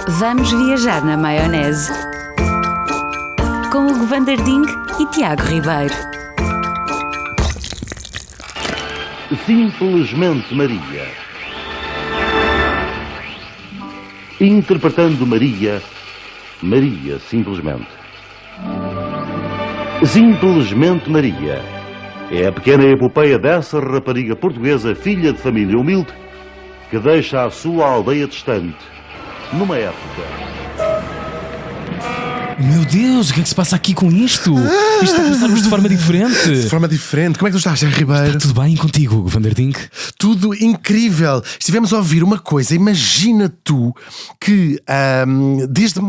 Vamos viajar na maionese. Com Hugo Van der Ding e Tiago Ribeiro. Simplesmente Maria. Interpretando Maria, Maria simplesmente. Simplesmente Maria é a pequena epopeia dessa rapariga portuguesa, filha de família humilde, que deixa a sua aldeia distante, numa época... Meu Deus, o que é que se passa aqui com isto? Isto está a começar-nos de forma diferente. De forma diferente. Como é que tu estás, Tiago Ribeiro? Está tudo bem contigo, Hugo Van der Ding? Tudo incrível. Estivemos a ouvir uma coisa. Imagina tu que desde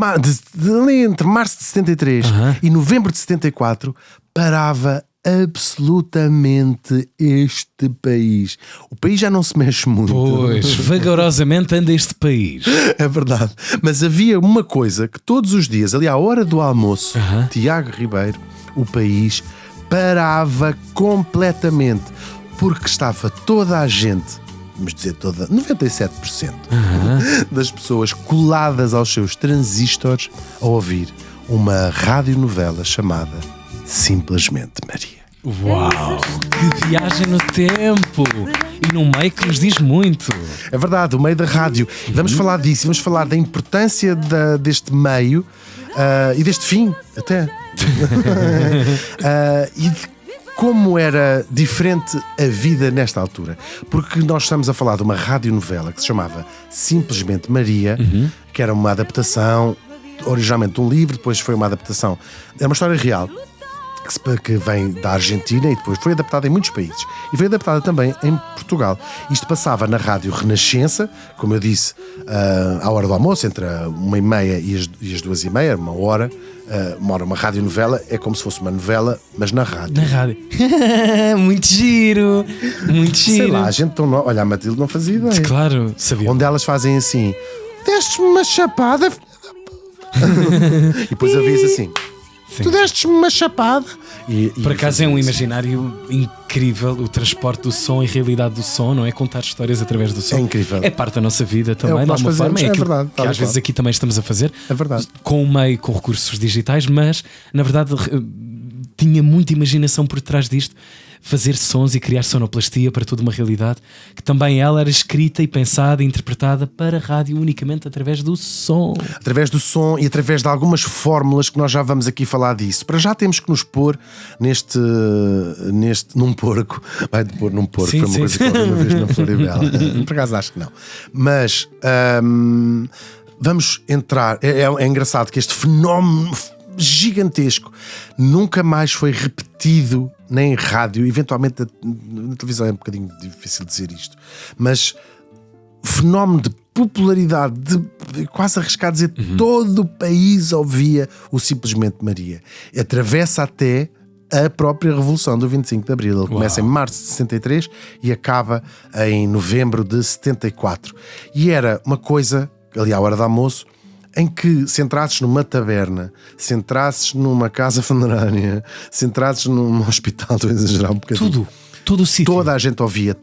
entre março de 73 e novembro de 74 parava absolutamente este país. O país já não se mexe muito. Pois, vagarosamente anda este país. É verdade. Mas havia uma coisa que todos os dias, ali à hora do almoço, Tiago Ribeiro, o país parava completamente, porque estava toda a gente, vamos dizer toda, 97% das pessoas coladas aos seus transistores a ouvir uma radionovela chamada Simplesmente Maria. Uau, que viagem no tempo! E num meio que nos diz muito. É verdade, o meio da rádio. E vamos falar disso, vamos falar da importância deste meio e deste fim, até. E de como era diferente a vida nesta altura. Porque nós estamos a falar de uma radionovela que se chamava Simplesmente Maria, que era uma adaptação, originalmente de um livro, depois foi uma adaptação. É uma história real, que vem da Argentina e depois foi adaptada em muitos países e foi adaptada também em Portugal. Isto passava na Rádio Renascença, como eu disse, à hora do almoço, entre 1h30 e as 2h30, uma radionovela é como se fosse uma novela, mas na rádio. Na rádio. Muito giro, muito giro. Sei lá, a gente olha, a Matilde não fazia ideia. Claro, sabia. Onde elas fazem assim: deste-me uma chapada. E depois havia assim: sim. Tu deste-me uma chapada. Por acaso é um imaginário incrível, o transporte do som e realidade do som, não é? Contar histórias através do som. É incrível. É parte da nossa vida também, de alguma forma. É verdade. Que às vezes aqui também estamos a fazer. É verdade. Com o meio, com recursos digitais, mas na verdade tinha muita imaginação por trás disto. Fazer sons e criar sonoplastia para toda uma realidade que também ela era escrita e pensada e interpretada para a rádio unicamente através do som. Através do som e através de algumas fórmulas que nós já vamos aqui falar disso. Para já temos que nos pôr num porco. Vai de pôr num porco, sim, foi uma coisa que eu ouvi uma vez na Floribela. Por acaso acho que não. Mas vamos entrar. É engraçado que este fenómeno gigantesco nunca mais foi repetido nem em rádio, eventualmente na televisão é um bocadinho difícil dizer isto, mas fenómeno de popularidade, de quase arriscado dizer, todo o país ouvia o Simplesmente Maria. Atravessa até a própria Revolução do 25 de Abril. Ele começa em março de 63 e acaba em novembro de 74. E era uma coisa, ali à hora do almoço, em que se entrasses numa taberna, se entrasses numa casa funerária, se entrasses num hospital, estou a exagerar um bocadinho. Todo o sítio. Toda a gente ouvia.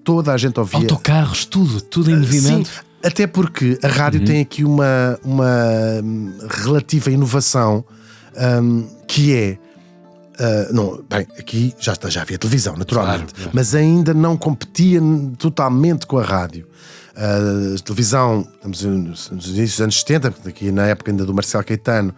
Autocarros, tudo em movimento. Sim, até porque a rádio tem aqui uma relativa inovação que é... aqui já havia televisão, naturalmente, claro. Mas ainda não competia totalmente com a rádio. A televisão, estamos nos inícios dos anos 70, aqui na época ainda do Marcelo Caetano,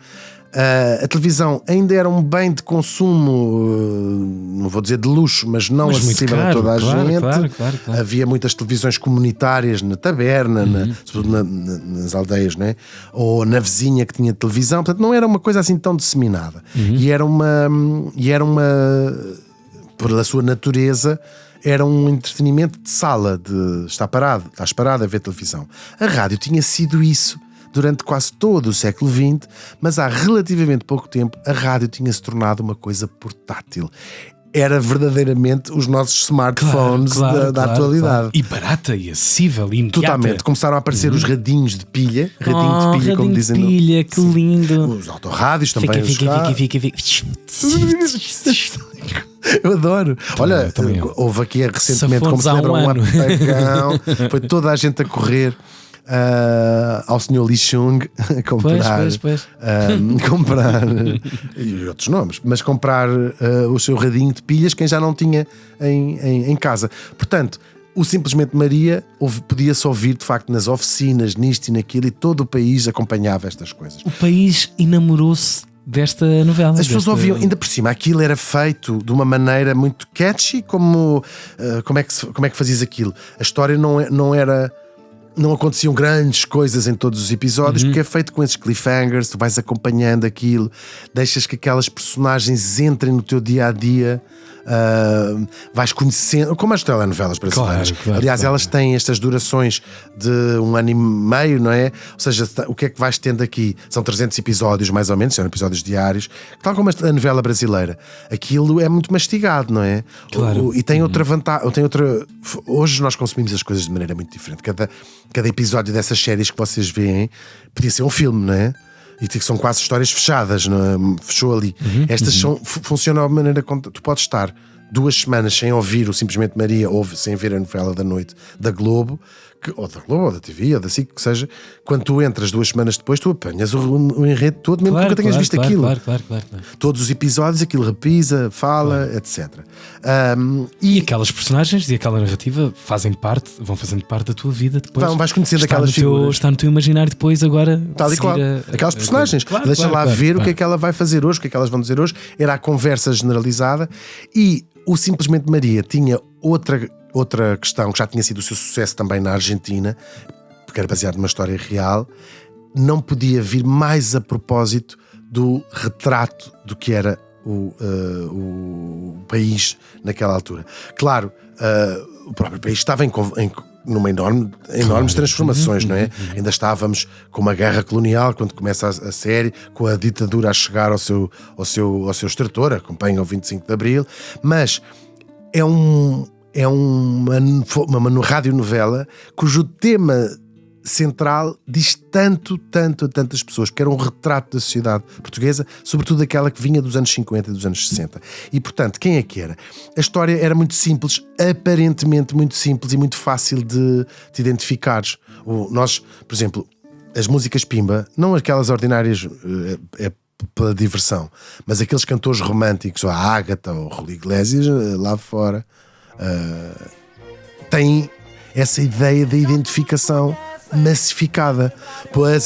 a televisão ainda era um bem de consumo, não vou dizer de luxo, mas não acessível a toda a gente. Claro. Havia muitas televisões comunitárias na taberna, sobretudo nas aldeias, né? Ou na vizinha que tinha televisão, portanto não era uma coisa assim tão disseminada. E era uma, pela sua natureza, era um entretenimento de sala, de estás parado a ver televisão. A rádio tinha sido isso durante quase todo o século XX, mas há relativamente pouco tempo a rádio tinha-se tornado uma coisa portátil. Era verdadeiramente os nossos smartphones da atualidade. E barata e acessível e imediata. Totalmente. Começaram a aparecer os radinhos de pilha. Como dizem. Pilha, que lindo. Os autorrádios também. Fica. Eu adoro. Olha, houve aqui recentemente, como se lembra, um apagão. Foi toda a gente a correr ao Sr. Li Chung comprar, comprar e outros nomes, mas comprar o seu radinho de pilhas, quem já não tinha em casa. Portanto, o Simplesmente Maria podia-se ouvir de facto nas oficinas, nisto e naquilo, e todo o país acompanhava estas coisas. O país enamorou-se desta novela. As pessoas ouviam, ainda por cima, aquilo era feito de uma maneira muito catchy, como é que fazias aquilo? A história não aconteciam grandes coisas em todos os episódios, porque é feito com esses cliffhangers, tu vais acompanhando aquilo, deixas que aquelas personagens entrem no teu dia-a-dia, vais conhecendo, como as telenovelas brasileiras. Claro, aliás, elas têm estas durações de 1 ano e meio, não é? Ou seja, o que é que vais tendo aqui? São 300 episódios, mais ou menos, são episódios diários, tal como a novela brasileira. Aquilo é muito mastigado, não é? Claro. E tem outra vantagem, hoje nós consumimos as coisas de maneira muito diferente. Cada episódio dessas séries que vocês veem podia ser um filme, não é? E são quase histórias fechadas, não é? Fechou ali. Estas funcionam de uma maneira que tu podes estar 2 semanas sem ouvir o Simplesmente Maria, ou sem ver a novela da noite da Globo, ou da TV, ou da SIC, que seja. Quando tu entras 2 semanas depois, tu apanhas o enredo todo, mesmo que nunca tenhas visto aquilo. Claro. Todos os episódios, aquilo repisa, fala, etc. E aquelas personagens e aquela narrativa vão fazendo parte da tua vida depois. Vais conhecendo aquelas figuras. Está no teu imaginário depois agora. Tal e qual. Aquelas personagens. Deixa lá ver o que é que ela vai fazer hoje, o que é que elas vão dizer hoje. Era a conversa generalizada. E o Simplesmente Maria tinha outra questão que já tinha sido o seu sucesso também na Argentina, porque era baseado numa história real. Não podia vir mais a propósito do retrato do que era o país naquela altura. Claro, o próprio país estava numa enormes transformações, não é? Ainda estávamos com uma guerra colonial quando começa a série, com a ditadura a chegar ao seu extrator, acompanha o 25 de Abril, mas é uma radionovela cujo tema central diz tanto a tantas pessoas, porque era um retrato da sociedade portuguesa, sobretudo aquela que vinha dos anos 50 e dos anos 60. E, portanto, quem é que era? A história era muito simples, aparentemente muito simples e muito fácil de te identificares. Nós, por exemplo, as músicas Pimba, não aquelas ordinárias pela diversão, mas aqueles cantores românticos, a Ágata ou o Rui Iglesias, lá fora, têm essa ideia da identificação massificada. Pois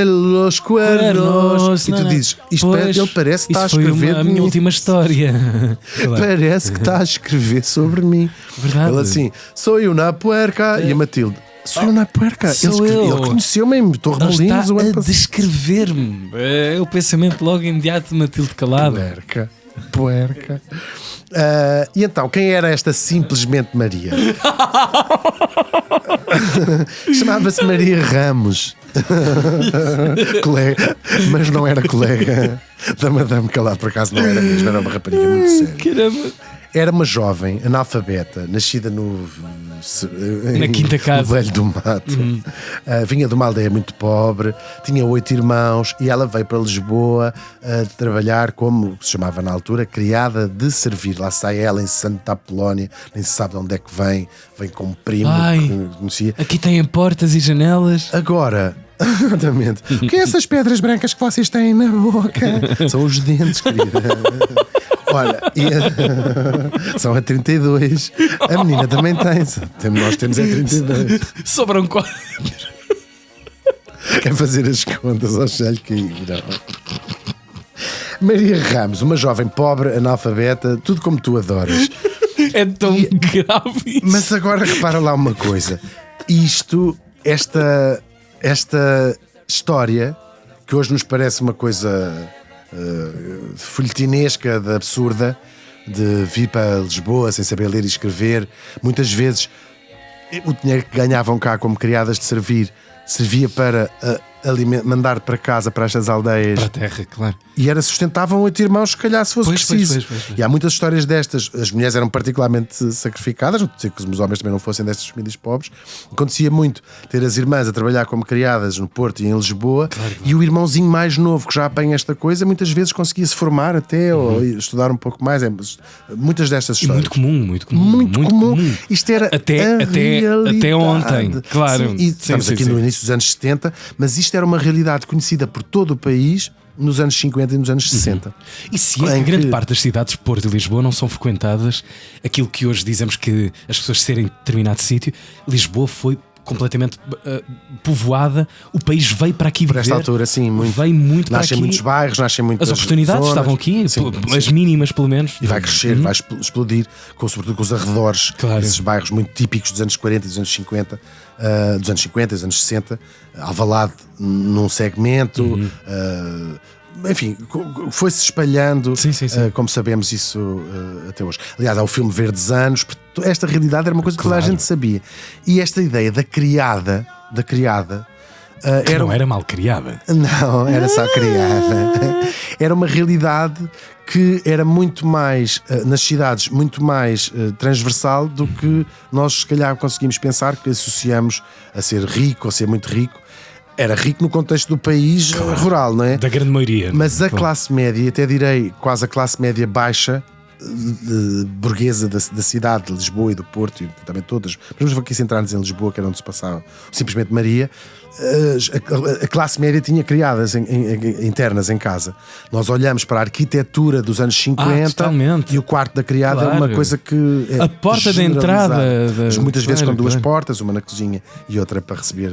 los cuernos. E tu dizes, ele parece que está a escrever a minha última história. Parece que está a escrever sobre mim. Verdade. Ele assim, sou eu na puerca. E a Matilde, sou eu na puerca. Ele conheceu-me em Torremolinos. Está a descrever-me. É o pensamento logo imediato de Matilde Calado. Puerca. E então, quem era esta Simplesmente Maria? Chamava-se Maria Ramos. Colega, mas não era colega da Madame Calado, por acaso não era mesmo, era uma rapariga muito séria. Caramba. Era uma jovem analfabeta, nascida na Quinta Casa, no Velho do Mato. Vinha de uma aldeia muito pobre, tinha 8 irmãos e ela veio para Lisboa trabalhar como se chamava na altura, criada de servir. Lá sai ela em Santa Apolónia, nem se sabe de onde é que vem com um primo que conhecia. Aqui têm portas e janelas. Agora, exatamente. O que é essas pedras brancas que vocês têm na boca? São os dentes, querida. Olha, são a 32. A menina também tem. Nós temos a 32. Sobram 4. Quer fazer as contas ao chalho caíram. Maria Ramos, uma jovem pobre, analfabeta, tudo como tu adoras. É tão grave. Mas agora repara lá uma coisa. Esta história, que hoje nos parece uma coisa folhetinesca, de absurda, de vir para Lisboa sem saber ler e escrever, muitas vezes o dinheiro que ganhavam cá como criadas de servir servia para mandar para casa, para estas aldeias. Para a terra, claro. E sustentavam 8 irmãos, se calhar, se fosse preciso. Pois. E há muitas histórias destas. As mulheres eram particularmente sacrificadas, não dizer que os homens também não fossem destas famílias pobres. Acontecia muito ter as irmãs a trabalhar como criadas no Porto e em Lisboa, e o irmãozinho mais novo, que já apanha esta coisa, muitas vezes conseguia se formar até, ou estudar um pouco mais. Muitas destas histórias. Muito comum. Isto era até ontem, claro. Sim, e estamos aqui no início dos anos 70, mas isto era uma realidade conhecida por todo o país nos anos 50 e nos anos 60. E se é que grande parte das cidades de Porto e Lisboa não são frequentadas, aquilo que hoje dizemos que as pessoas serem em determinado sítio, Lisboa foi completamente povoada, o país veio para aqui viver. Por esta altura, sim, veio muito para aqui. Nascem muitos bairros, nascem muitas as oportunidades zonas. Estavam aqui, Sim. as mínimas pelo menos. E vai crescer, vai explodir, sobretudo com os arredores, esses bairros muito típicos dos anos 40 e dos anos 50, dos anos 50 e dos anos 60, Alvalade num segmento, enfim, foi-se espalhando, como sabemos isso até hoje. Aliás, há o filme Verdes Anos. Esta realidade era uma coisa que toda a gente sabia. E esta ideia da criada não era mal criada. Não, era só criada. Era uma realidade que era muito mais, nas cidades, muito mais transversal do que nós se calhar conseguimos pensar, que associamos a ser rico ou ser muito rico. Era rico no contexto do país rural, não é? Da grande maioria. Mas a classe média, até direi quase a classe média baixa, burguesa da cidade de Lisboa e do Porto, e também todas, mas vamos aqui centrar-nos em Lisboa, que era onde se passava simplesmente Maria. A classe média tinha criadas internas em casa. Nós olhamos para a arquitetura dos anos 50 e o quarto da criada é uma coisa que é a porta de entrada muitas vezes com duas portas, uma na cozinha e outra para receber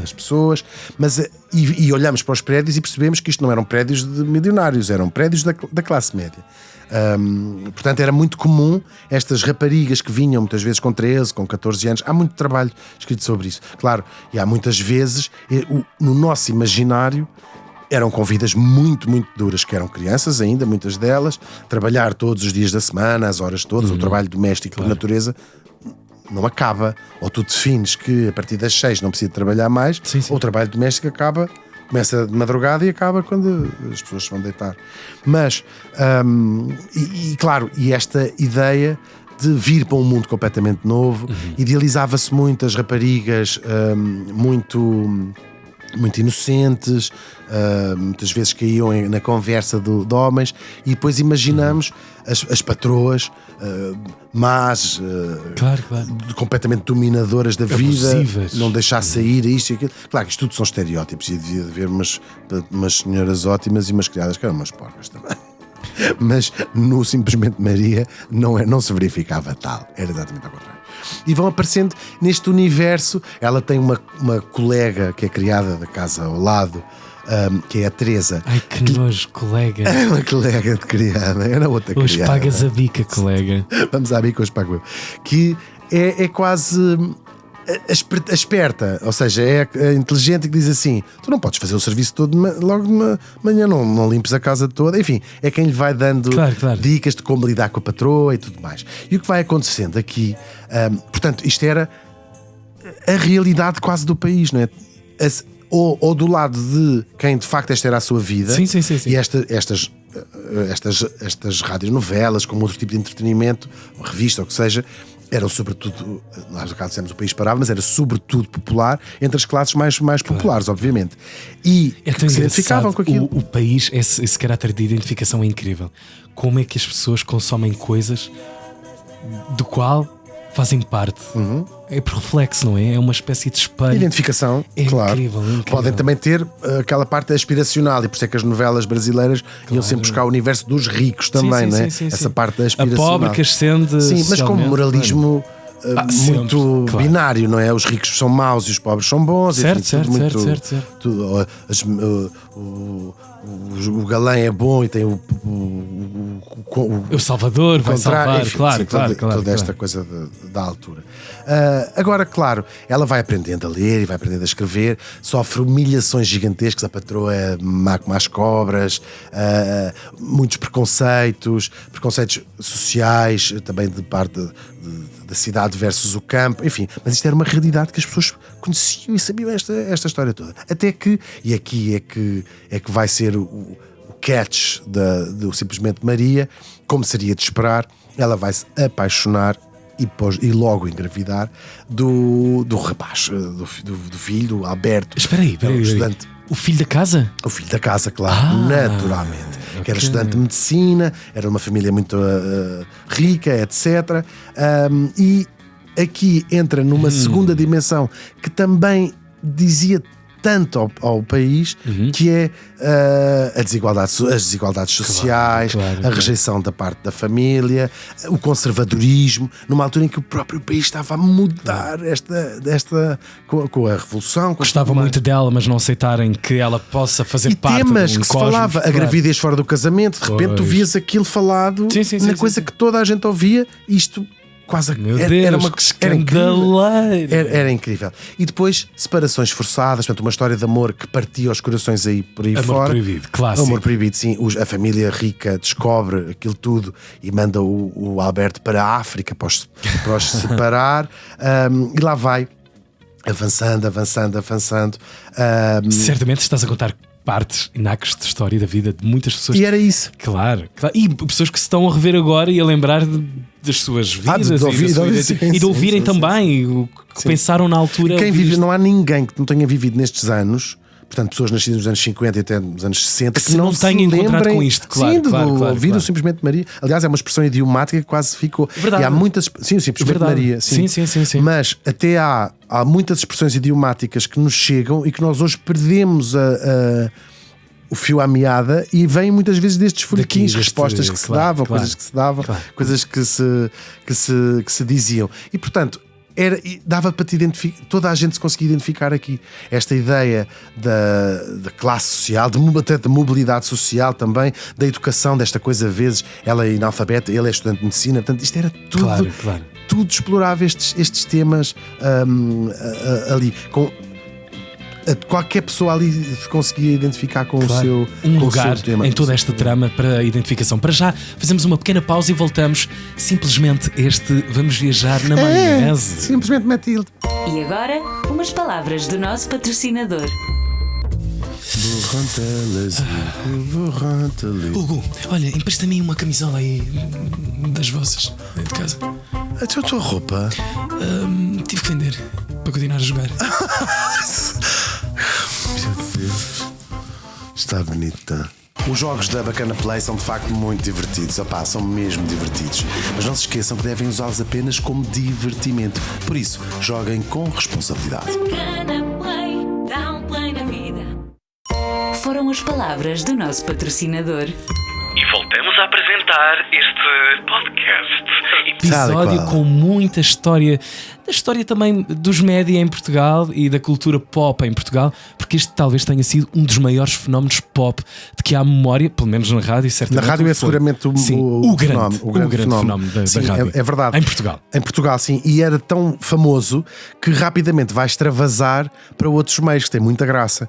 as pessoas. Mas e olhamos para os prédios e percebemos que isto não eram prédios de milionários, eram prédios da classe média. Portanto, era muito comum estas raparigas que vinham muitas vezes com 13, com 14 anos. Há muito trabalho escrito sobre isso, claro, e há muitas vezes no nosso imaginário eram com vidas muito, muito duras, que eram crianças ainda, muitas delas, trabalhar todos os dias da semana, as horas todas. O trabalho doméstico por natureza não acaba, ou tu defines que a partir das 6 não precisa trabalhar mais, ou o trabalho doméstico começa de madrugada e acaba quando as pessoas se vão deitar. Mas, claro, e esta ideia de vir para um mundo completamente novo, idealizava-se muito as raparigas muito inocentes, muitas vezes caíam na conversa de homens, e depois imaginamos as patroas más, completamente dominadoras da vida, não deixar sair isto e aquilo. Claro que isto tudo são estereótipos, e devia haver umas senhoras ótimas e umas criadas que eram umas porcas também. Mas no Simplesmente Maria não se verificava tal, era exatamente ao contrário. E vão aparecendo neste universo. Ela tem uma colega que é criada da casa ao lado, que é a Teresa. Ai, que nojo, colega. É uma colega de criada, era outra criada. Hoje pagas a bica, colega. Vamos à bica, hoje pago eu. Que é quase a esperta, ou seja, é a inteligente, que diz assim: tu não podes fazer o serviço todo logo de manhã, não limpes a casa toda. Enfim, é quem lhe vai dando dicas de como lidar com a patroa e tudo mais. E o que vai acontecendo aqui, portanto, isto era a realidade quase do país, não é? Ou do lado de quem de facto esta era a sua vida. Sim. E estas radionovelas, como outro tipo de entretenimento, uma revista ou o que seja, eram sobretudo, nós cá dissemos o país parava, mas era sobretudo popular entre as classes mais populares, obviamente. E que se identificavam com aquilo. O país, esse caráter de identificação é incrível. Como é que as pessoas consomem coisas do qual fazem parte? É por reflexo, não é? É uma espécie de espelho. Identificação, claro. Incrível. Podem também ter aquela parte aspiracional, e por isso é que as novelas brasileiras iam sempre buscar o universo dos ricos também, não é? Essa parte aspiracional. A pobre que ascende. Sim, mas com moralismo muito binário, não é? Os ricos são maus e os pobres são bons. Certo. O galã é bom e tem o O Salvador vai salvar, enfim, claro, sim, claro, toda esta coisa da altura. Agora, claro, ela vai aprendendo a ler e vai aprendendo a escrever, sofre humilhações gigantescas, a patroa é má como as cobras, muitos preconceitos sociais, também de parte da cidade versus o campo, enfim, mas isto era uma realidade que as pessoas conheciam e sabiam esta história toda. Até que, e aqui é que vai ser o catch do Simplesmente Maria, como seria de esperar, ela vai se apaixonar e logo engravidar do rapaz, do filho, do Alberto. Espera aí. Estudante. O filho da casa? O filho da casa, claro, naturalmente. Okay. Que era estudante de medicina, era uma família muito rica, etc. E aqui entra numa segunda dimensão que também dizia tanto ao país, que é as desigualdades sociais, a rejeição da parte da família, o conservadorismo, numa altura em que o próprio país estava a mudar com a Revolução. Gostava muito dela, mas não aceitarem que ela possa fazer parte de um temas que se falava, a gravidez fora do casamento, de repente tu vias aquilo falado na coisa que toda a gente ouvia, isto quase era incrível. E depois separações forçadas, portanto, uma história de amor que partia os corações aí por aí fora. Amor proibido, clássico. Amor proibido, sim. A família rica descobre aquilo tudo e manda o Alberto para a África para os separar. E lá vai avançando. Certamente estás a contar partes inacres de história da vida de muitas pessoas. E era isso. Claro. E pessoas que se estão a rever agora e a lembrar das suas vidas e de ouvirem também o que pensaram na altura. Quem vive, não há ninguém que não tenha vivido nestes anos, portanto, pessoas nascidas nos anos 50 e até nos anos 60 que não tenham encontrado com isto, claro. Ouviram Simplesmente Maria. Aliás, é uma expressão idiomática que quase ficou. Verdade. E há muitas. Sim, o Simplesmente Maria. Sim. Mas até há muitas expressões idiomáticas que nos chegam e que nós hoje perdemos o fio à meada e vêm muitas vezes destes folhetins, respostas que se davam, coisas que se davam, coisas que se diziam. E portanto, dava para te identificar, toda a gente se conseguia identificar aqui. Esta ideia da classe social, até da mobilidade social também, da educação, desta coisa, às vezes ela é analfabeta, ele é estudante de medicina, portanto, isto era tudo. Claro. Tudo explorava estes temas ali. Qualquer pessoa ali se conseguia identificar com o seu lugar tema. Em toda esta trama para a identificação. Para já, fazemos uma pequena pausa e voltamos. Simplesmente vamos viajar na maionese. Simplesmente Matilde. E agora, umas palavras do nosso patrocinador. Hugo, olha, empresta-me uma camisola aí das vossas de casa. A tua roupa? Tive que vender para continuar a jogar. Meu Deus, está bonita. Os jogos da Bacana Play são de facto muito divertidos. São mesmo divertidos. Mas não se esqueçam que devem usá-los apenas como divertimento. Por isso, joguem com responsabilidade. Bacana Play, dá um play na vida. Foram as palavras do nosso patrocinador. E voltamos a apresentar este podcast. Episódio com muita história, da história também dos média em Portugal e da cultura pop em Portugal, porque este talvez tenha sido um dos maiores fenómenos pop de que há memória, pelo menos na rádio, certamente. Na rádio é seguramente o grande fenómeno da rádio. É verdade. Em Portugal. Em Portugal, sim. E era tão famoso que rapidamente vai extravasar para outros meios, que tem muita graça.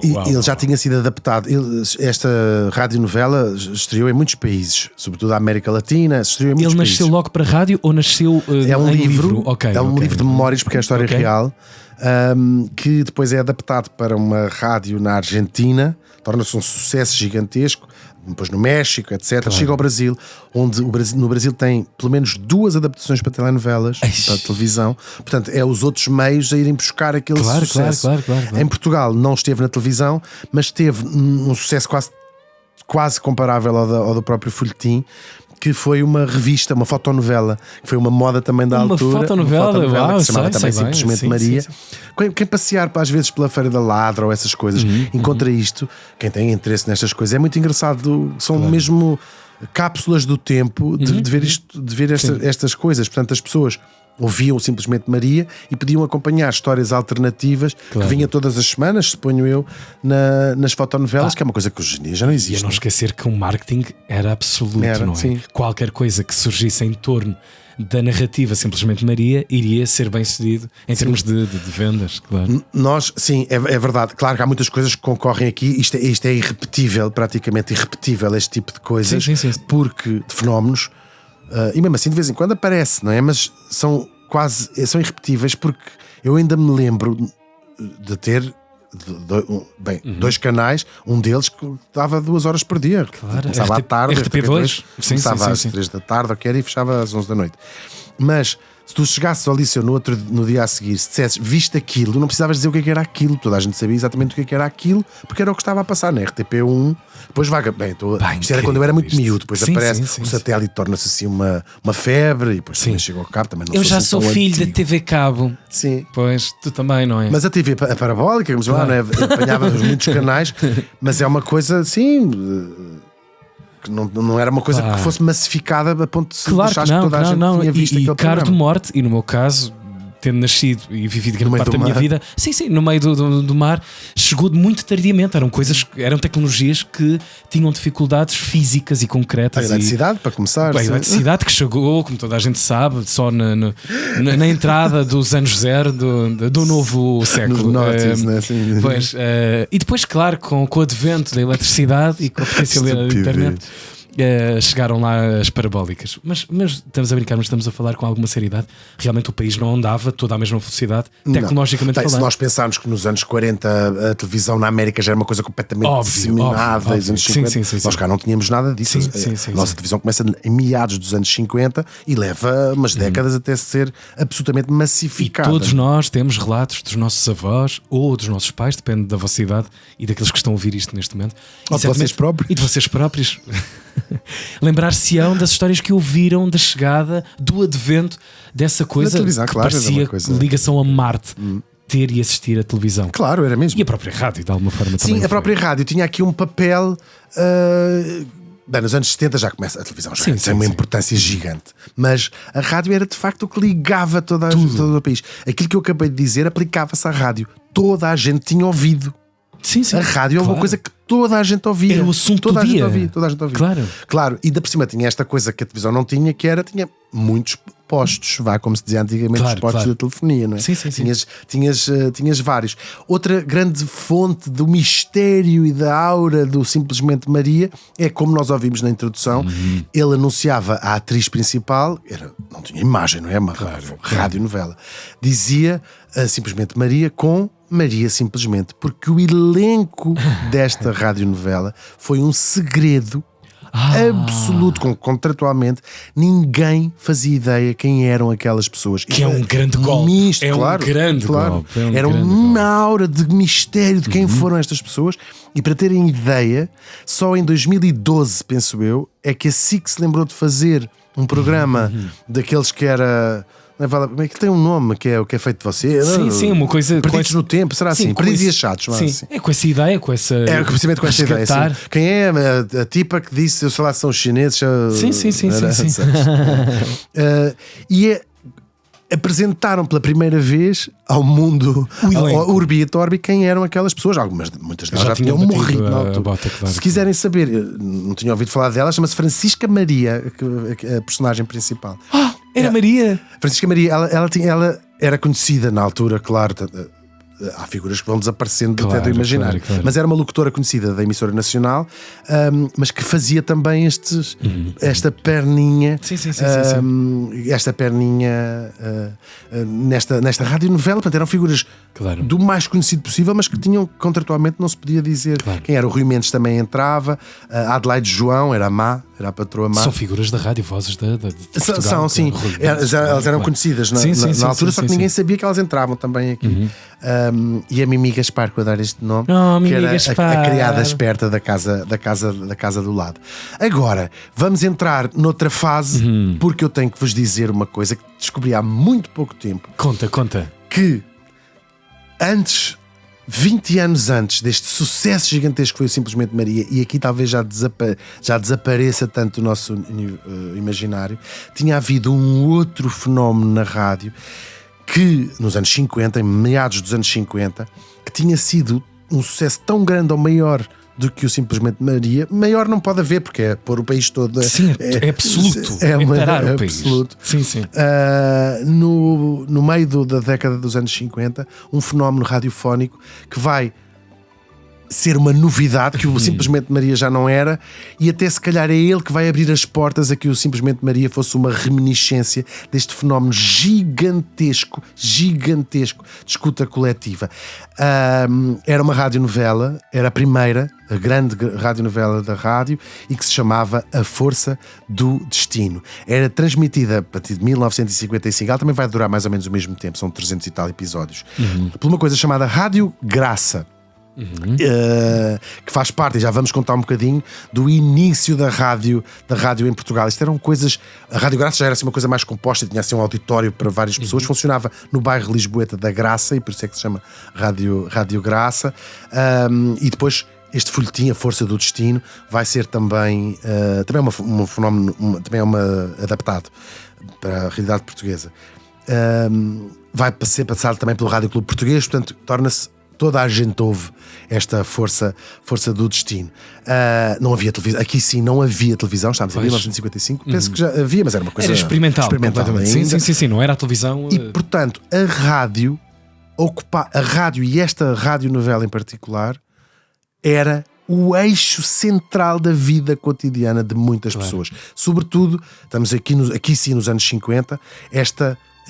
Ele já tinha sido adaptado. Esta radionovela estreou em muitos países, sobretudo a América Latina. Estreou em muitos países. Nasceu logo para a rádio ou nasceu é um em livro? Okay, é um livro de memórias, porque é a história real, que depois é adaptado para uma rádio na Argentina, torna-se um sucesso gigantesco, depois no México, etc. Claro. Chega ao Brasil, onde no Brasil tem pelo menos 2 adaptações para telenovelas, para televisão. Portanto, é os outros meios a irem buscar aquele sucesso. Claro. Em Portugal não esteve na televisão, mas teve um sucesso quase comparável ao do próprio folhetim, que foi uma revista, uma fotonovela, que foi uma moda também da altura. Uma fotonovela que se chamava também Simplesmente Maria. Sim. Quem passear às vezes pela Feira da Ladra ou essas coisas, encontra isto. Quem tem interesse nestas coisas, é muito engraçado. São mesmo cápsulas do tempo de ver estas coisas. Portanto, as pessoas ouviam simplesmente Maria e podiam acompanhar histórias alternativas Claro. que vinha todas as semanas, suponho eu, nas fotonovelas, que é uma coisa que hoje em dia já não E a existe. não esquecer que o marketing era absoluto, Era, não é? sim. Qualquer coisa que surgisse em torno da narrativa Simplesmente Maria iria ser bem sucedido em termos de vendas, claro. Nós, sim, é verdade. Claro que há muitas coisas que concorrem aqui. Isto é irrepetível, praticamente irrepetível, este tipo de coisas, Sim. porque de fenómenos, e mesmo assim de vez em quando aparece, não é? Mas são irrepetíveis, porque eu ainda me lembro de ter dois canais, um deles que dava 2 horas por dia. Claro, Começava à tarde, RTP2, sim, começava às sim. 3 da tarde, e fechava às 11 da noite. Mas se tu chegasses ao liceu no dia a seguir, se dissesses viste aquilo, não precisavas dizer o que era aquilo, toda a gente sabia exatamente o que era aquilo, porque era o que estava a passar na RTP1. Depois vaga, isto era quando eu era muito incrível miúdo, depois isto. aparece Sim. o satélite, torna-se assim uma febre, e depois também chega ao cabo. Também não Eu já assim sou tão filho da antigo. TV Cabo. Sim. Pois, tu também, não é? Mas a TV a parabólica, vamos lá, não é? Apanhávamos muitos canais, mas é uma coisa assim, que não era uma coisa Claro. que fosse massificada a ponto de se Claro deixar que não, toda a gente tinha visto e aquele caro de programa. morte, e no meu caso, tendo nascido e vivido grande meio parte do da minha mar. vida, sim, no meio do mar, chegou muito tardiamente. Eram tecnologias que tinham dificuldades físicas e A concretas. eletricidade, para começar. A sim. eletricidade que chegou, como toda a gente sabe, só na entrada dos anos zero do novo século. Nos noughties, né? Sim. Pois, e depois, claro, com o advento da eletricidade e com a potencialidade da internet, chegaram lá as parabólicas. Mas estamos a brincar, mas estamos a falar com alguma seriedade. Realmente o país não andava toda a mesma velocidade, tecnologicamente Não. Se falando. nós pensarmos que nos anos 40 a televisão na América já era uma coisa completamente Óbvio, disseminada, óbvio. nos anos Sim, 50, sim. nós cá não tínhamos nada disso. Sim, A nossa televisão começa em meados dos anos 50 e leva umas décadas até ser absolutamente E massificada. todos nós temos relatos dos nossos avós ou dos nossos pais, depende da vossa idade e daqueles que estão a ouvir isto neste momento. Ou de vocês próprios. E de vocês próprios. Lembrar-se-ão das histórias que ouviram da chegada, do advento dessa coisa televisão, que claro, era parecia uma coisa- ligação a Marte, ter e assistir a televisão. Claro, era mesmo. E a própria rádio, de alguma forma, também. Sim, o a própria foi. rádio tinha aqui um papel. Bem, nos anos 70 já começa, a televisão já Sim, tem uma sim. importância gigante, mas a rádio era de facto o que ligava todo o país. Aquilo que eu acabei de dizer aplicava-se à rádio. Toda a gente tinha ouvido. Sim. A rádio é uma claro. coisa que toda a gente ouvia. Era o assunto toda do a gente dia. ouvia, toda a gente ouvia. Claro, e ainda por cima tinha esta coisa que a televisão não tinha, que tinha muitos postos, como se dizia antigamente, Claro, os postos claro. da telefonia, não é? Sim. Tinhas vários. Outra grande fonte do mistério e da aura do Simplesmente Maria é, como nós ouvimos na introdução, ele anunciava a atriz principal, não tinha imagem, não é? Uma radionovela. Dizia Simplesmente Maria com Maria Simplesmente, porque o elenco desta radionovela foi um segredo absoluto, contratualmente ninguém fazia ideia quem eram aquelas pessoas. Que é um grande golpe. Misto, É um claro, grande claro. golpe. É um Era grande uma aura de mistério de quem foram estas pessoas. E para terem ideia, só em 2012, penso eu, é que a SIC se lembrou de fazer um programa daqueles que era... Como é que tem um nome que é feito de você? Sim, uma coisa. Perdidos no tempo, será assim? Perdidos e achados, Sim, assim. é com essa ideia, com essa. Precisamente com esta ideia. resgatar. Assim. Quem é a tipa que disse, eu sei lá, são chineses? Sim. Apresentaram pela primeira vez ao mundo, ao Urbi et Orbi, quem eram aquelas pessoas. Muitas delas já tinham morrido na altura. Bota, claro. Se quiserem saber, não tinha ouvido falar dela, chama-se Francisca Maria, a personagem principal. Era Maria. Francisca Maria, ela era conhecida na altura, claro. Há figuras que vão desaparecendo até do imaginário. Claro. Mas era uma locutora conhecida da emissora nacional, mas que fazia também esta perninha. Sim. Esta perninha nesta radionovela. Portanto, eram figuras do mais conhecido possível, mas que tinham contratualmente, não se podia dizer quem era. O Rui Mendes também entrava, a Adelaide João era a Má, era a patroa Má. São figuras da rádio, vozes de Portugal. São, sim. Elas eram conhecidas na altura, só que ninguém sabia que elas entravam também aqui. E a Mimi Gaspar, que eu dar este nome, que era a criada esperta da casa do lado. Agora, vamos entrar noutra fase, porque eu tenho que vos dizer uma coisa que descobri há muito pouco tempo. Conta. Que antes 20 anos antes deste sucesso gigantesco que foi o Simplesmente Maria, e aqui talvez já desapareça tanto o nosso imaginário, tinha havido um outro fenómeno na rádio que nos anos 50, em meados dos anos 50, que tinha sido um sucesso tão grande ou maior do que o Simplesmente Maria. Maior não pode haver, porque é pôr o país todo. Sim, é absoluto. É o país. Absoluto. Sim, sim. No meio da década dos anos 50, um fenómeno radiofónico que vai ser uma novidade, que o Simplesmente Maria já não era, e até se calhar é ele que vai abrir as portas a que o Simplesmente Maria fosse uma reminiscência deste fenómeno gigantesco de escuta coletiva. Era uma radionovela, era a primeira, a grande radionovela da rádio, e que se chamava A Força do Destino. Era transmitida a partir de 1955, ela também vai durar mais ou menos o mesmo tempo, são 300 e tal episódios, por uma coisa chamada Rádio Graça. Que faz parte, e já vamos contar um bocadinho do início da rádio em Portugal. Isto eram coisas. A Rádio Graça já era assim uma coisa mais composta, tinha assim um auditório para várias pessoas, funcionava no bairro Lisboeta da Graça, e por isso é que se chama Rádio Graça. E depois este folhetim, A Força do Destino, vai ser também um fenómeno, também é adaptado para a realidade portuguesa. Vai ser passado também pelo Rádio Clube Português, portanto torna-se. Toda a gente ouve esta força do destino. Não havia televisão. Aqui sim não havia televisão. Estávamos em 1955. Penso que já havia, mas era uma coisa era experimental ainda. Sim, não era a televisão. E portanto, a rádio e esta radionovela em particular era o eixo central da vida cotidiana de muitas pessoas. Sobretudo, estamos aqui sim nos anos 50,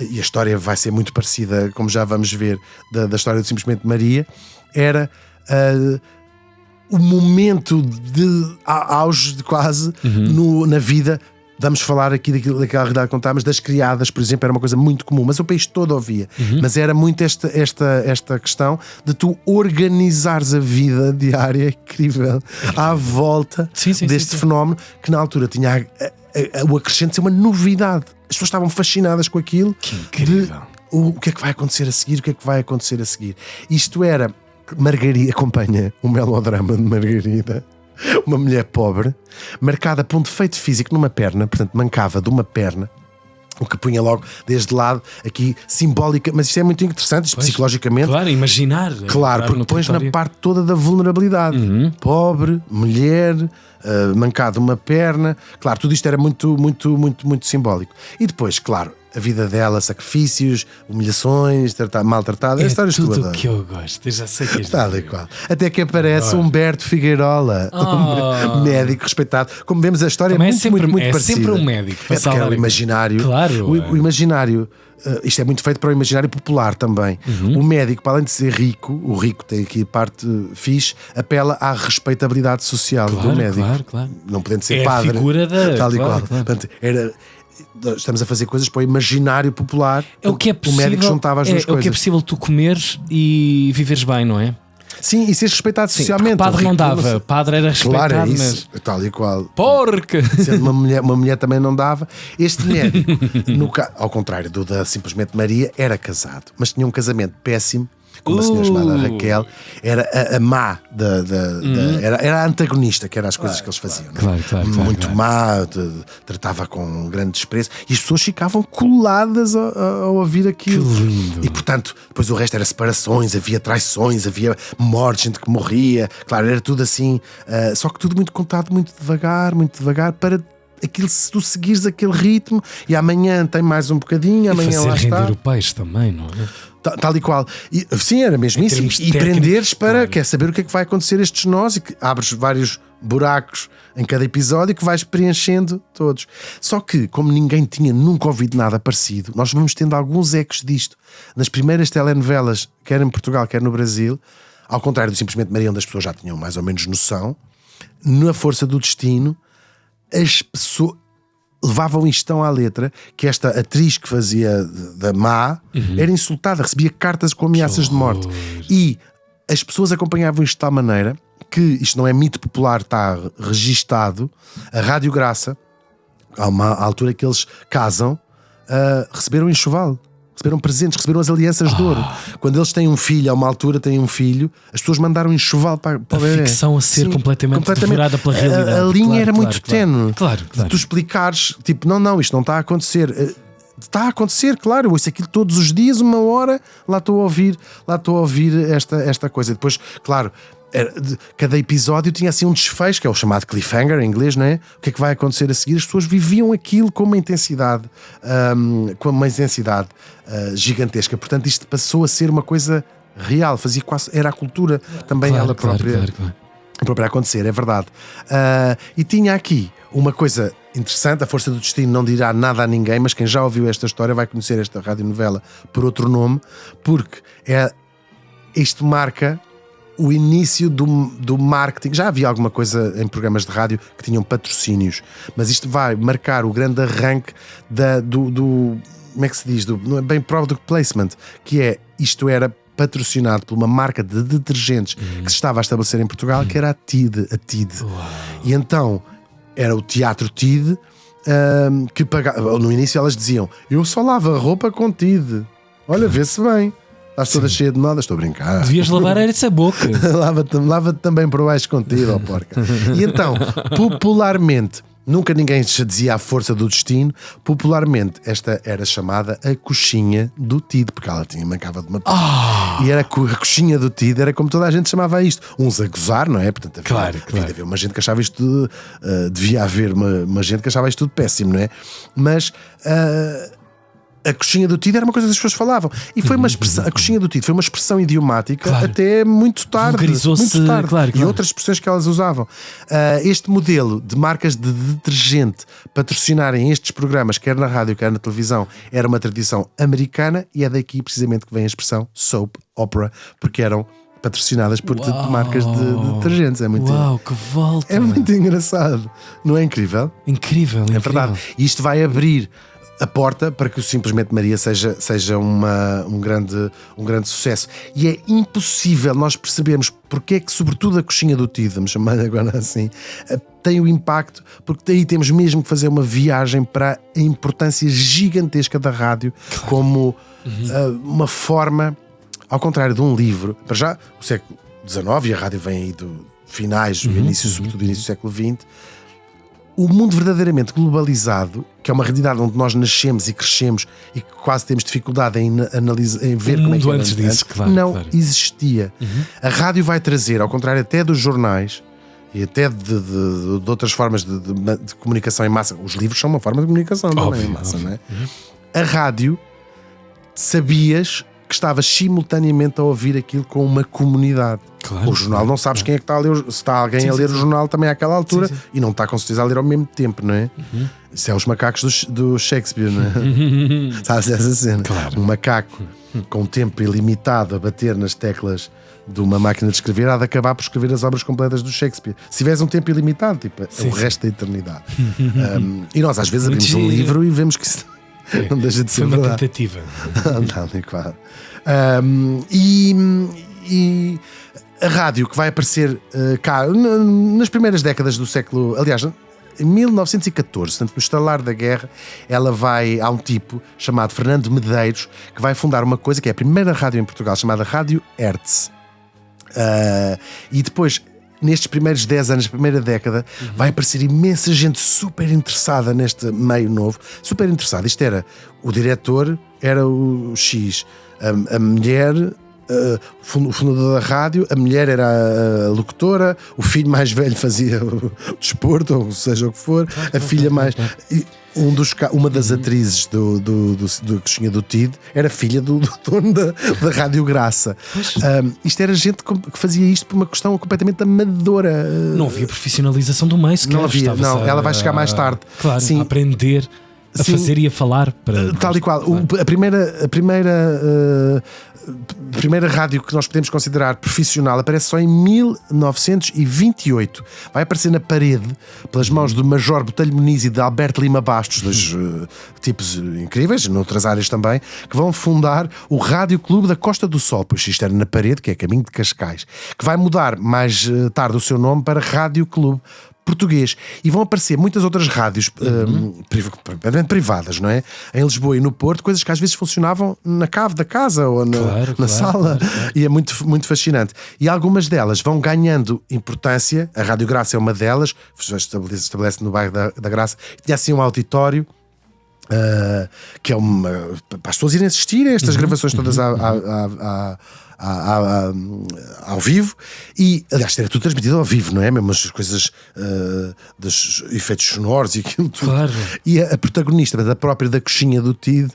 e a história vai ser muito parecida, como já vamos ver, da história do Simplesmente Maria, era o momento de auge quase na vida. Vamos falar aqui daquela realidade que contámos, das criadas, por exemplo, era uma coisa muito comum, mas o país todo ouvia. Mas era muito esta questão de tu organizares a vida diária incrível à volta deste fenómeno, que na altura tinha o acrescente de ser uma novidade. As pessoas estavam fascinadas com aquilo. Que incrível. O que é que vai acontecer a seguir? O que é que vai acontecer a seguir? Isto era Margarida, acompanha o melodrama de Margarida, uma mulher pobre, marcada por um defeito físico numa perna, portanto mancava de uma perna, o que punha logo desde lado aqui simbólica, mas isto é muito interessante, isto psicologicamente. Claro, imaginar. Claro, porque pões na parte toda da vulnerabilidade. Pobre, mulher, mancado uma perna. Claro, tudo isto era muito, muito, muito, muito simbólico. E depois, claro, a vida dela, sacrifícios, humilhações, maltratada, histórias tudo todas. Tudo que eu gosto, eu já sei que está igual. Até que aparece Humberto Figueirola, um médico respeitado. Como vemos, a história também muito parecida. É sempre um médico. É porque era o imaginário. Claro. O imaginário. Isto é muito feito para o imaginário popular também. O médico, para além de ser rico, o rico tem aqui parte fixe, apela à respeitabilidade social do médico. Claro. Não podendo ser é padre. A figura da. Tal e qual. Portanto, estamos a fazer coisas para o imaginário popular. É o que é possível. O médico juntava as duas coisas. É o que é possível tu comeres e viveres bem, não é? Sim, e seres respeitado socialmente. Padre não dava, padre era respeitado. Claro, é isso, mas... tal e qual. Porca! Sendo uma mulher também não dava. Este médico, ao contrário da Simplesmente Maria, era casado, mas tinha um casamento péssimo com uma senhora chamada Raquel. Era a má era a antagonista, que eram as coisas que eles faziam. Claro, muito má, tratava com grande desprezo, e as pessoas ficavam coladas ao ouvir aquilo. Que lindo. E portanto, depois o resto era separações, havia traições, havia mortes, gente que morria. Claro, era tudo assim, só que tudo muito contado, muito devagar, para aquilo, se tu seguires aquele ritmo, e amanhã tem mais um bocadinho, amanhã fazer lá está. render o peixe também, não é? Tal e qual. Sim, era mesmo isso. E prenderes para quer saber o que é que vai acontecer estes nós, e que abres vários buracos em cada episódio e que vais preenchendo todos. Só que, como ninguém tinha nunca ouvido nada parecido, nós vamos tendo alguns ecos disto. Nas primeiras telenovelas, quer em Portugal, quer no Brasil, ao contrário do Simplesmente Maria, onde as pessoas já tinham mais ou menos noção, na Força do Destino, as pessoas levavam isto tão à letra que esta atriz que fazia da má era insultada, recebia cartas com ameaças de morte. E as pessoas acompanhavam isto de tal maneira que, isto não é mito popular, está registado, a Rádio Graça, à altura que eles casam, receberam enxoval. receberam presentes, receberam as alianças de ouro. Quando eles têm um filho, a uma altura têm um filho, as pessoas mandaram um enxoval para o bebê. A ficção a ser completamente devorada pela realidade. A linha era muito ténue. Claro. De tu explicares, tipo, não, isto não está a acontecer. Está a acontecer, claro, eu ouço aquilo todos os dias, uma hora, lá estou a ouvir esta coisa. Depois, claro, cada episódio tinha assim um desfecho, que é o chamado cliffhanger em inglês, não é? O que é que vai acontecer a seguir? As pessoas viviam aquilo com uma intensidade gigantesca. Portanto, isto passou a ser uma coisa real, fazia quase, era a cultura também ela própria. Claro. Própria acontecer, é verdade. E tinha aqui uma coisa interessante, A Força do Destino não dirá nada a ninguém, mas quem já ouviu esta história vai conhecer esta radionovela por outro nome, porque isto marca o início do marketing. Já havia alguma coisa em programas de rádio que tinham patrocínios, mas isto vai marcar o grande arranque do como é que se diz? Não é bem product placement, que é, isto era patrocinado por uma marca de detergentes que se estava a estabelecer em Portugal, que era a TID. E então era o Teatro TID que pagava. No início elas diziam: eu só lavo a roupa com TID, olha, vê-se bem, estás toda cheia de moda. Estou a brincar. Devias lavar essa boca. Lava-te também por baixo com TID, ó porca. E então, popularmente, nunca ninguém se dizia A Força do Destino. Popularmente, esta era chamada a coxinha do TID, porque ela mancava de uma. E era a coxinha do TID, era como toda a gente chamava isto. Uns a gozar, não é? Portanto, havia uma gente que achava isto tudo, devia haver uma gente que achava isto tudo péssimo, não é? Mas a coxinha do TID era uma coisa que as pessoas falavam. E foi uma expressão, a coxinha do TID foi uma expressão idiomática até muito tarde. Vulgarizou-se, claro. E outras expressões que elas usavam. Este modelo de marcas de detergente patrocinarem estes programas, quer na rádio, quer na televisão, era uma tradição americana, e é daqui precisamente que vem a expressão soap opera, porque eram patrocinadas por marcas de detergentes. É muito, que volta! É muito engraçado. Não é incrível? Incrível. É verdade. E isto vai abrir a porta para que o Simplesmente Maria seja um grande sucesso. E é impossível nós percebermos porque é que, sobretudo, a coxinha do TID, vamos chamar agora assim, tem o impacto, porque daí temos mesmo que fazer uma viagem para a importância gigantesca da rádio, como uma forma, ao contrário de um livro. Para já, o século XIX, e a rádio vem aí do finais, do início, sobretudo do início do século XX. O mundo verdadeiramente globalizado, que é uma realidade onde nós nascemos e crescemos e que quase temos dificuldade em analisar, em ver como é que era antes disso, não existia. A rádio vai trazer, ao contrário até dos jornais e até de outras formas de comunicação em massa. Os livros são uma forma de comunicação também em massa, não é? A rádio, sabias que estavas simultaneamente a ouvir aquilo com uma comunidade. O jornal não sabes quem é que está a ler. Se está alguém a ler o jornal também àquela altura, e não está com certeza a ler ao mesmo tempo, não é? Isso é os macacos do Shakespeare, não é? Sabes essa cena? Um macaco com tempo ilimitado a bater nas teclas de uma máquina de escrever há de acabar por escrever as obras completas do Shakespeare. Se tiveres um tempo ilimitado, tipo, é o resto da eternidade. E nós às vezes abrimos um livro e vemos que isso não deixa de ser uma verdade. tentativa. Claro. E a rádio que vai aparecer cá nas primeiras décadas do século, aliás, em 1914, portanto, no estalar da guerra, há um tipo chamado Fernando Medeiros que vai fundar uma coisa que é a primeira rádio em Portugal, chamada Rádio Hertz. E depois, nestes primeiros 10 anos, primeira década, vai aparecer imensa gente super interessada neste meio novo. Super interessada. Isto era, o diretor era o X, a mulher, o fundador da rádio, a mulher era a locutora, o filho mais velho fazia o desporto, ou seja o que for, a filha mais... Uma das atrizes do Coxinha do TID era filha do dono da Rádio Graça. Isto era gente que fazia isto por uma questão completamente amadora. Não havia profissionalização do meio sequer. Não havia, ela vai chegar mais tarde. Claro, a aprender a fazer e a falar. Tal e qual. A primeira rádio que nós podemos considerar profissional aparece só em 1928. Vai aparecer na parede pelas mãos do Major Botelho Muniz e de Alberto Lima Bastos, dois tipos incríveis, noutras áreas também, que vão fundar o Rádio Clube da Costa do Sol, pois isto era na parede, que é caminho de Cascais, que vai mudar mais tarde o seu nome para Rádio Clube, português. E vão aparecer muitas outras rádios privadas, não é? Em Lisboa e no Porto, coisas que às vezes funcionavam na cave da casa ou na sala. Claro. E é muito, muito fascinante. E algumas delas vão ganhando importância. A Rádio Graça é uma delas, estabelece no bairro da Graça. Tinha assim um auditório. Que é para as pessoas irem assistir a estas gravações todas ao vivo, e aliás era tudo transmitido ao vivo, não é? Mesmo as coisas dos efeitos sonoros e aquilo tudo. Claro. E a protagonista da própria da coxinha do TID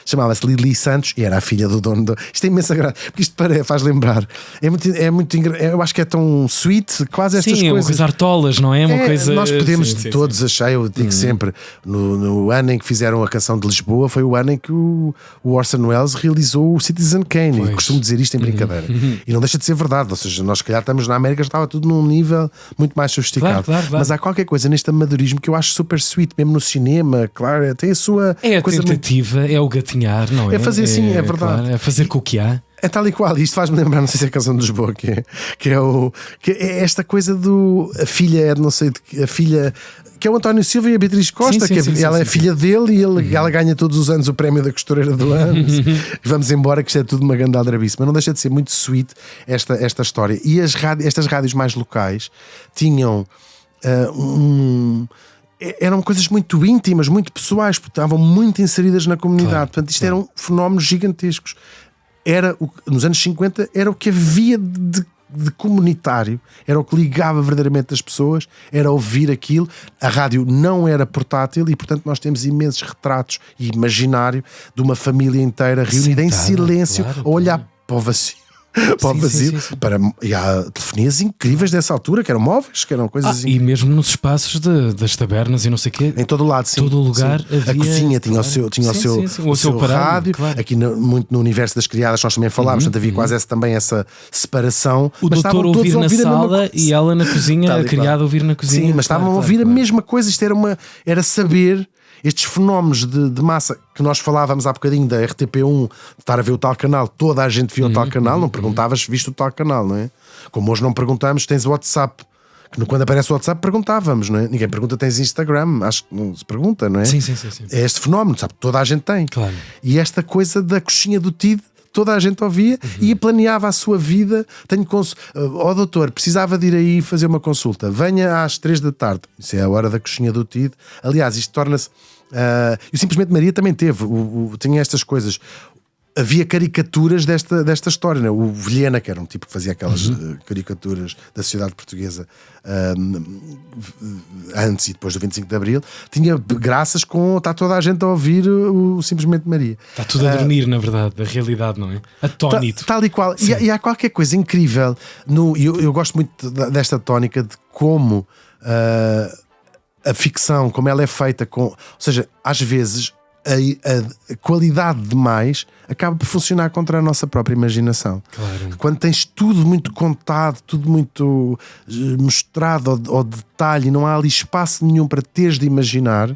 chamava-se Lili Santos e era a filha do dono Isto é imensa graça, porque isto faz lembrar. É muito eu acho que é tão sweet, quase estas coisas. Uma coisa artolas, não é? Uma coisa... Nós podemos todos achar, eu digo sempre, no ano em que fizeram a canção de Lisboa, foi o ano em que o Orson Welles realizou o Citizen Kane. E costumo dizer isto em brincadeira. E não deixa de ser verdade, ou seja, nós se calhar estamos na América, estava tudo num nível muito mais sofisticado. Claro. Mas há qualquer coisa neste amadorismo que eu acho super sweet, mesmo no cinema, claro, tem a sua... É a coisa tentativa, muito... é o gatinhar, não é? É fazer assim, é verdade. Claro, é fazer com o que há. É tal e qual, isto faz-me lembrar, não sei se é a canção de Lisboa, que é esta coisa a filha, não sei, a filha... que é o António Silva e a Beatriz Costa, ela é filha dele e ela ganha todos os anos o prémio da costureira do ano. Vamos embora, que isto é tudo uma grande aldrabice, mas não deixa de ser muito sweet esta história. E estas rádios mais locais tinham eram coisas muito íntimas, muito pessoais, porque estavam muito inseridas na comunidade. Portanto, isto eram fenómenos gigantescos. Nos anos 50 era o que havia de comunitário, era o que ligava verdadeiramente as pessoas, era ouvir aquilo. A rádio não era portátil e portanto nós temos imensos retratos e imaginário de uma família inteira reunida em silêncio a olhar para o vazio. E há telefonias incríveis dessa altura, que eram móveis, que eram coisas e mesmo nos espaços das tabernas e não sei o quê, em todo o lado, todo o lugar havia... A cozinha tinha o seu rádio, claro. Aqui muito no universo das criadas nós também falámos, portanto havia quase essa separação. O doutor ouvir na sala e ela na cozinha, a criada ouvir na cozinha. Sim, mas estavam a ouvir a mesma coisa. Isto era saber. Estes fenómenos de massa que nós falávamos há bocadinho da RTP1, de estar a ver o tal canal, toda a gente via o tal canal, não perguntavas se viste o tal canal, não é? Como hoje não perguntamos, tens o WhatsApp, que quando aparece o WhatsApp perguntávamos, não é? Ninguém pergunta, tens Instagram, acho que não se pergunta, não é? Sim. É este fenómeno, sabe? Toda a gente tem. Claro. E esta coisa da coxinha do TID, toda a gente ouvia e planeava a sua vida. Doutor, precisava de ir aí fazer uma consulta, venha às 3 da tarde. Isso é a hora da coxinha do TID. Aliás, isto torna-se... e o Simplesmente Maria também teve, tinha estas coisas. Havia caricaturas desta história, né? O Vilhena, que era um tipo que fazia aquelas caricaturas da sociedade portuguesa antes e depois do 25 de Abril, tinha graças com está toda a gente a ouvir o Simplesmente Maria. Está tudo a dormir, na verdade, da realidade, não é? Atónito. Tal e qual. E há qualquer coisa incrível. Eu gosto muito desta tónica de como a ficção, como ela é feita, ou seja, às vezes a qualidade demais acaba por funcionar contra a nossa própria imaginação. Claro. Quando tens tudo muito contado, tudo muito mostrado ao detalhe, não há ali espaço nenhum para teres de imaginar,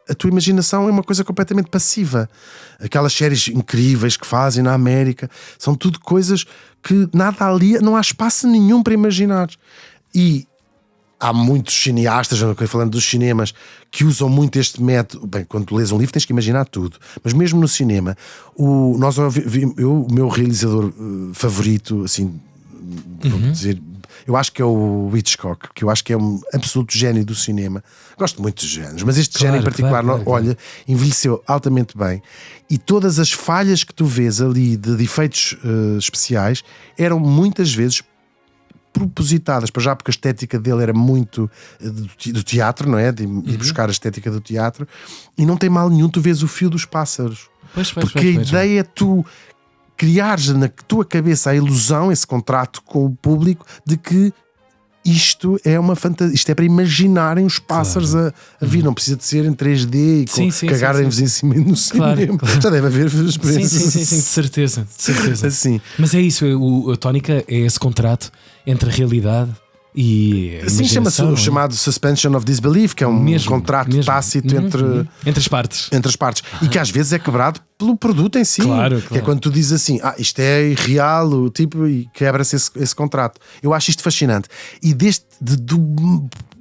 a tua imaginação é uma coisa completamente passiva. Aquelas séries incríveis que fazem na América são tudo coisas que nada ali, não há espaço nenhum para imaginar. E há muitos cineastas, falando dos cinemas, que usam muito este método. Bem, quando tu lês um livro tens que imaginar tudo, mas mesmo no cinema, o meu realizador favorito, assim, vou dizer, eu acho que é o Hitchcock, que eu acho que é um absoluto gênio do cinema. Gosto muito dos géneros, mas este género em particular, olha, envelheceu altamente bem. E todas as falhas que tu vês ali de efeitos especiais eram muitas vezes propositadas, para já porque a estética dele era muito do teatro, não é? De buscar a estética do teatro, e não tem mal nenhum tu vês o fio dos pássaros, porque a ideia é tu criares na tua cabeça a ilusão, esse contrato com o público de que isto é uma fantasia, isto é para imaginarem os pássaros a vir, não precisa de ser em 3D e cagarem-vos em cima no cinema. Claro. Já deve haver experiências. Sim, de certeza. Assim. Mas é isso, a tónica é esse contrato entre a realidade e Sim, chama-se imaginação, o chamado suspension of disbelief, que é um Mesmo, contrato mesmo. tácito entre as partes. entre as partes e que às vezes é quebrado pelo produto em si. Claro, Que é claro. quando tu dizes assim, isto é irreal, o tipo, e quebra-se esse contrato. Eu acho isto fascinante. E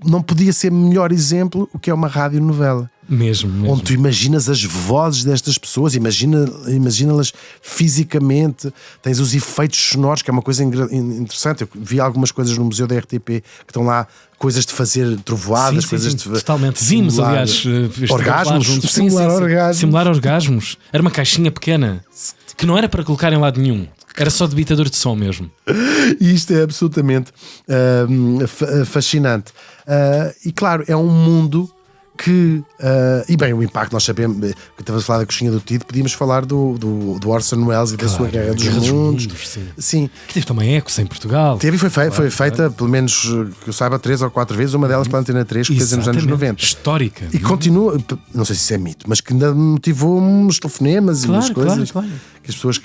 não podia ser melhor exemplo o que é uma radionovela. Mesmo. Onde tu imaginas as vozes destas pessoas, imagina-las fisicamente, tens os efeitos sonoros, que é uma coisa interessante. Eu vi algumas coisas no museu da RTP que estão lá, coisas de fazer trovoadas, Sim, coisas sim, de totalmente. Vimos, aliás, orgasmos, juntos. simular orgasmos. Simular orgasmos. Era uma caixinha pequena que não era para colocar em lado nenhum. Era só debitador de som mesmo. E isto é absolutamente fascinante. E claro, é um mundo que, e bem, o impacto nós sabemos, que estamos a falar da coxinha do Tito, podíamos falar do Orson Welles e da sua Guerra dos Mundos. Sim. Que teve também ecos em Portugal. Teve e foi feita, pelo menos que eu saiba, 3 ou 4 vezes, uma delas pela Antena 3, que fez nos anos 90. Histórica. E continua, não sei se isso é mito, mas que ainda motivou uns telefonemas e umas coisas claro. que as pessoas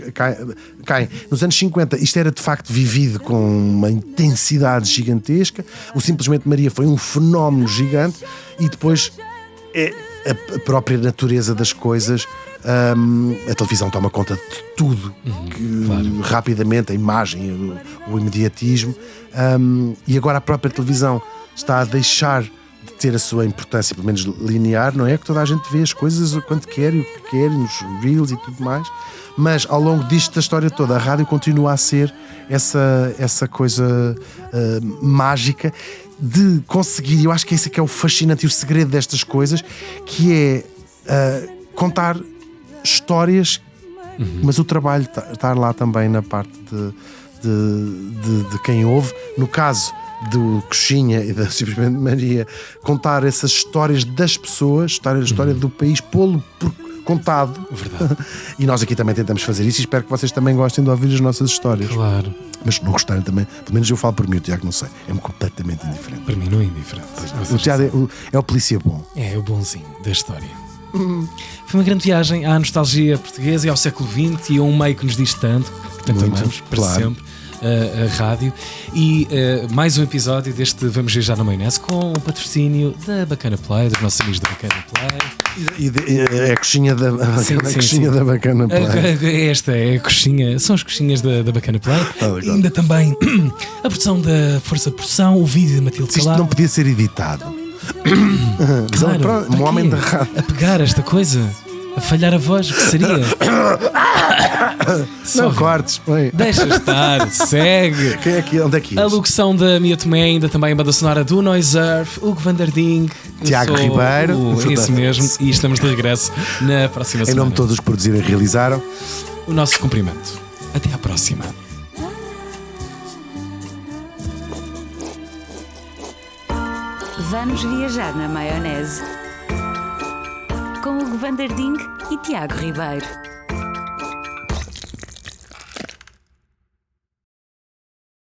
caem. Nos anos 50 isto era de facto vivido com uma intensidade gigantesca. O Simplesmente Maria foi um fenómeno gigante e depois é a própria natureza das coisas. A televisão toma conta de tudo, rapidamente, a imagem, o imediatismo, e agora a própria televisão está a deixar de ter a sua importância, pelo menos linear, não é? Que toda a gente vê as coisas quando quer e o que quer, nos reels e tudo mais, mas ao longo disto da história toda, a rádio continua a ser essa coisa mágica de conseguir, eu acho que esse é que é o fascinante e o segredo destas coisas, que é contar histórias, mas o trabalho estar lá também na parte de quem ouve. No caso do Coxinha e da Simplesmente Maria, contar essas histórias das pessoas, a história do país, pô-lo contado. Verdade. E nós aqui também tentamos fazer isso e espero que vocês também gostem de ouvir as nossas histórias. Claro. Mas se não gostarem também, pelo menos eu falo por mim, o Tiago não sei, é-me completamente indiferente. Para mim não é indiferente. O Tiago é o polícia bom. É o bonzinho da história. Foi uma grande viagem à nostalgia portuguesa e ao século XX e a um meio que nos diz tanto, que tanto Muito, amamos, para claro. sempre, a rádio. E mais um episódio deste Vamos Viajar na Maionese com o patrocínio da Bacana Play, dos nossos amigos da Bacana Play. É a coxinha da da Bacana Play. Esta é a coxinha, são as coxinhas da Bacana Play. legal. Ainda também a produção da Força de Produção, o vídeo de Matilde Isto Calado. não podia ser editado. Claro, Um homem da rádio. a pegar esta coisa, a falhar a voz, o que seria? Não cortes, põe. Deixa estar, segue. Quem é que, onde é que A és? locução da Mia Tomé, ainda também a banda sonora do Noise Earth, Hugo Vanderding, eu Tiago sou Ribeiro. É isso mesmo, e estamos de regresso na próxima Em semana. nome de todos os que produziram e realizaram. O nosso cumprimento. Até à próxima. Vamos viajar na maionese. Com Hugo Vanderding e Tiago Ribeiro.